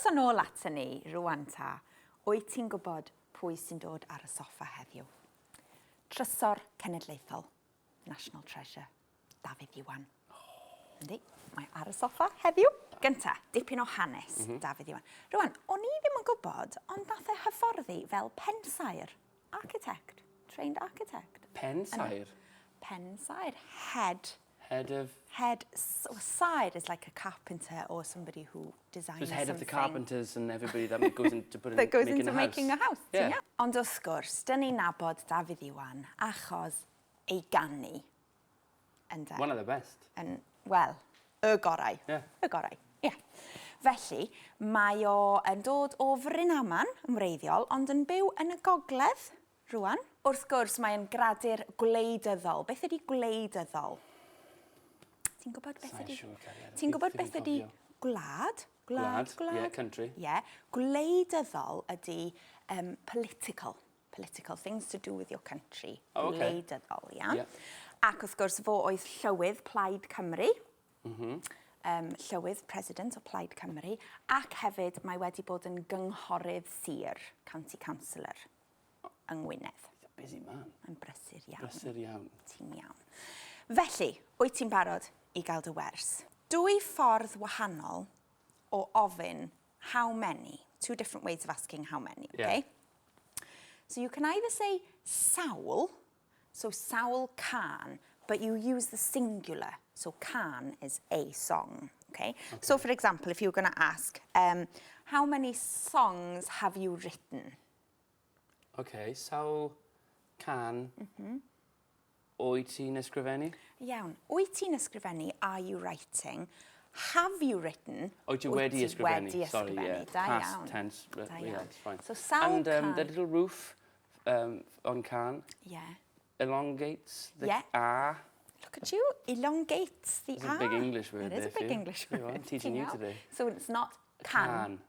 eto nôl ato ni rwan ta, wyt ti'n gwybod pwy sy'n dod ar y soffa heddiw? Trysor cenedlaethol, National Treasure, Dafydd Iwan. Yndi, mae ar y soffa heddiw. Gynta, dipyn o hanes Dafydd Iwan. Rwan, o'n i ddim yn gwybod, ond nath e hyfforddi fel pensaer, architect, trained architect. Pensaer? Pensaer, head. Head of... Head, side is like a carpenter or somebody who designs Just head something. of the carpenters and everybody that goes into that goes into making a house. Yeah. Yeah. Ond wrth gwrs, dyn ni'n nabod Dafydd Iwan achos ei ganu. One of the best. Wel, y gorau. Yeah. Y gorau, ie. Yeah. Felly, mae o yn dod o Frynaman yn wreiddiol, ond yn byw yn y gogledd rwan. Wrth gwrs, mae'n gradur gwleidyddol. Beth ydy gwleidyddol? Ti'n gwybod beth ydy? Ti'n gwybod beth ydy gwlad? Gwlad, yeah, country. Yeah. Gwleidyddol ydy political. Political, things to do with your country. Oh, okay. Gwleidyddol, iawn. Yeah. Ac wrth gwrs, fo oedd llywydd Plaid Cymru. Llywydd president o Plaid Cymru. Ac hefyd, mae wedi bod yn gynghorydd sir, county councillor, yng Ngwynedd. He's a busy man. Yn brysur iawn. Brysur iawn. Ti'n iawn. Felly, wyt ti'n barod i gael dy wers? Dwy ffordd wahanol o ofyn how many. Two different ways of asking how many, okay? Yeah. So you can either say sawl, so sawl can, but you use the singular. So can is a song, okay? So for example, if you were going to ask, how many songs have you written? Okay, sawl can wyt ti'n ysgrifennu? Iawn. Wyt ti'n ysgrifennu, are you writing? Have you written? Wyt ti wedi ysgrifennu? Wedi ysgrifennu. Sorry, yeah. Da Past iawn. tense. Da Yeah, iawn. it's fine. So sawl and can. the little roof on can Yeah. elongates the Yeah. R. Look at you, elongates the It's R. a big English word. It is a big English word. I'm teaching you today. So it's not can. Can.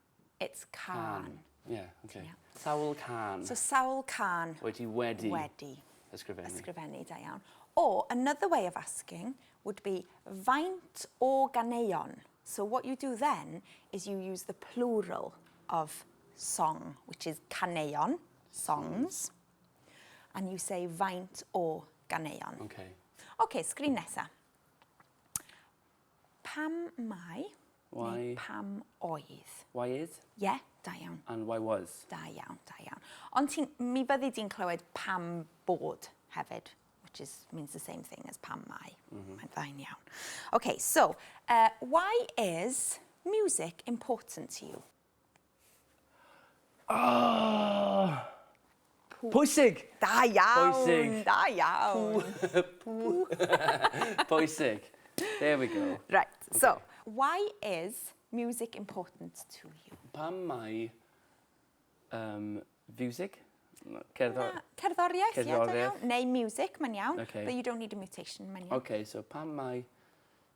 It's can. Yeah, okay. Yeah. Sawl can. So sawl can. Wyt ti wedi Wedi. ysgrifennu. Ysgrifennu, da iawn. Or another way of asking would be faint o ganeuon. So what you do then is you use the plural of song, which is caneuon, songs, and you say faint o ganeuon. Okay. Okay, sgrin nesa. Pam mai Why? neu pam oedd? Why is? Yeah, da iawn. And why was? Da iawn, da iawn. Ond mi byddi di'n clywed pam bod hefyd, which means the same thing as pam mai. Mae'n dda'n iawn. Okay, so why is music important to you? Oh! Pwysig! Da iawn! Pwysig. Da iawn! Pwysig. There we go. Right, so why is music important to you? Pam mai music? Cerddoriaeth? Cerddoriaeth, ie, da Cerddoriaeth. iawn. Neu music, mae'n iawn. Okay. But you don't need a mutation, mae'n iawn. Okay, so pam mai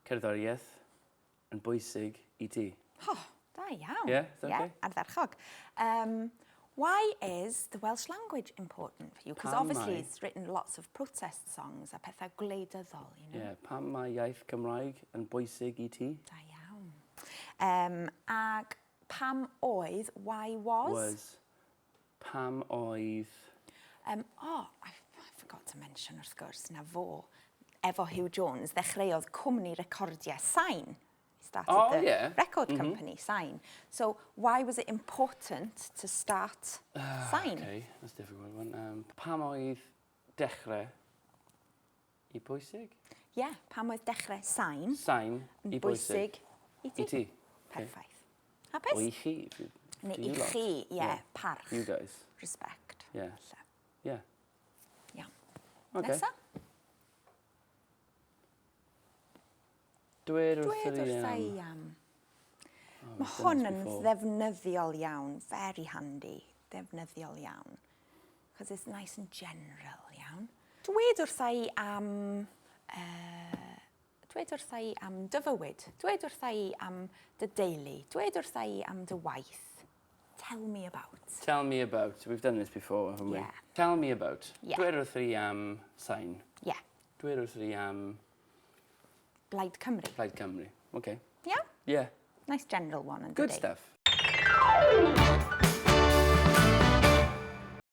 cerddoriaeth yn bwysig I ti? Oh, da iawn. Yeah, is that okay? Ardderchog. Why is the Welsh language important for you? Because Pam obviously mai- it's written lots of protest songs a pethau gwleidyddol, you know. Yeah, pam mai iaith Cymraeg yn bwysig I ti? Da iawn. Ag pam oedd, why was? Was pam oedd... I forgot to mention, wrth gwrs, na fo, efo Hugh Jones, ddechreuodd cwmni recordiau Sign. He started the record company, Sign. So why was it important to start Sign? Okay, that's a difficult one. Pam oedd dechrau I bwysig? Yeah, pam oedd dechrau Sign. Sign I bwysig. I I ti. ti. Perffaith. Hapus? O I chi. Neu You I lot. chi, ie, Yeah. parch. You guys. Respect. Yeah. Lle. Yeah. Iawn. Okay. Nesa? Dweud Dweud wrth wrtha i i am. Oh, Mae we've done hwn this yn before. ddefnyddiol iawn, very handy, ddefnyddiol iawn. Because it's nice and general iawn. Dweud wrtha i am... Dweud wrtha i am dy fywyd. Dweud wrtha i am dy deulu. Dweud wrtha i am dy waith. Tell me about. Tell me about. We've done this before, haven't we? Yeah. Tell me about. Yeah. Dweud wrth i am Sign. Yeah. Dweud wrth i am Blaid Cymru. Plaid Cymru. Okay. Yeah? Yeah. Nice general one. Good stuff.